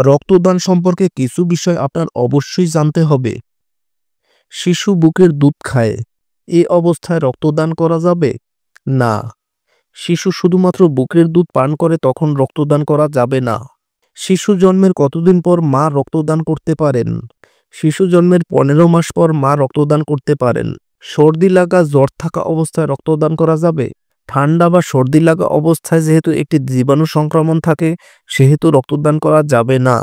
রক্তদান সম্পর্কে কিছু বিষয় আপনার অবশ্যই জানতে হবে। শিশু বুকের দুধ খায়, এ অবস্থায় রক্তদান করা যাবে? না। শিশু শুধুমাত্র বুকের দুধ পান করে তখন রক্তদান করা যাবে না। শিশু জন্মের কতদিন পর মা রক্তদান করতে পারেন? শিশু জন্মের 15 মাস পর মা রক্তদান করতে পারেন। সর্দি লাগা জ্বর থাকা অবস্থায় রক্তদান করা যাবে? ঠান্ডা বা সর্দি লাগা অবস্থায় যেহেতু একটি জীবাণু সংক্রমণ থাকে সেহেতু রক্তদান করা যাবে না।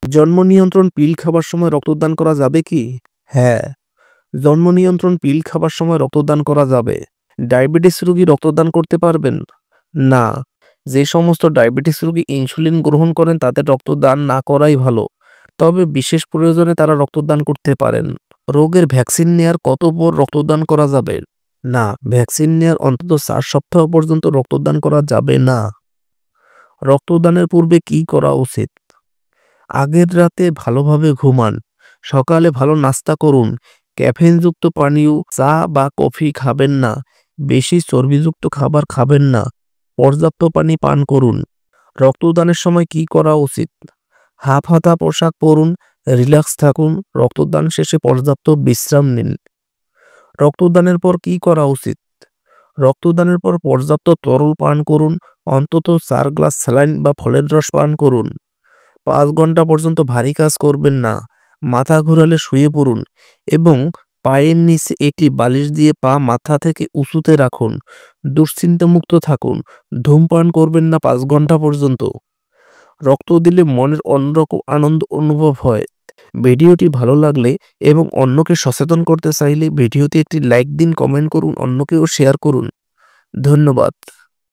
জন্ম নিয়ন্ত্রণ পিল খাবার সময় রক্তদান করা যাবে কি? হ্যাঁ, জন্ম নিয়ন্ত্রণ পিল খাবার সময় রক্তদান করা যাবে। ডায়াবেটিস রোগী রক্তদান করতে পারবেন? না। যে সমস্ত ডায়াবেটিস রোগী ইনসুলিন গ্রহণ করেন তাদের রক্তদান না করাই ভালো, তবে বিশেষ প্রয়োজনে তারা রক্তদান করতে পারেন। রোগের ভ্যাকসিন নেয়ার কত পর রক্তদান করা যাবে? না, ভ্যাকসিন নেয়ার অন্তত 4 সপ্তাহ পর্যন্ত রক্তদান করা যাবে না। রক্তদানের পূর্বে কি করা উচিত? আগের রাতে ভালোভাবে ঘুমান, সকালে ভালো নাস্তা করুন, ক্যাফেইনযুক্ত পানীয় চা বা কফি খাবেন না, বেশি চর্বিযুক্ত খাবার খাবেন না, পর্যাপ্ত পানি পান করুন। রক্তদানের সময় কি করা উচিত? হাফ হাতা পোশাক পরুন, রিল্যাক্স থাকুন, রক্তদান শেষে পর্যাপ্ত বিশ্রাম নিন। রক্তদানের পর কি করা উচিত? রক্তদানের পর পর্যাপ্ত তরল পান করুন, অন্তত 4 গ্লাস স্যালাইন বা ফলের রস পান করুন। 5 ঘন্টা পর্যন্ত ভারী কাজ করবেন না, মাথা ঘোরালে শুয়ে পড়ুন এবং পায়ের নিচে একটি বালিশ দিয়ে পা মাথা থেকে উঁচুতে রাখুন। দুশ্চিন্তামুক্ত থাকুন, ধূমপান করবেন না 5 ঘন্টা পর্যন্ত। রক্ত দিলে মনের অন্যরকম আনন্দ অনুভব হয়। ভিডিওটি ভালো লাগলে এবং অন্যকে সচেতন করতে চাইলে ভিডিওতে একটি লাইক দিন, কমেন্ট করুন, অন্যকেও শেয়ার করুন। ধন্যবাদ।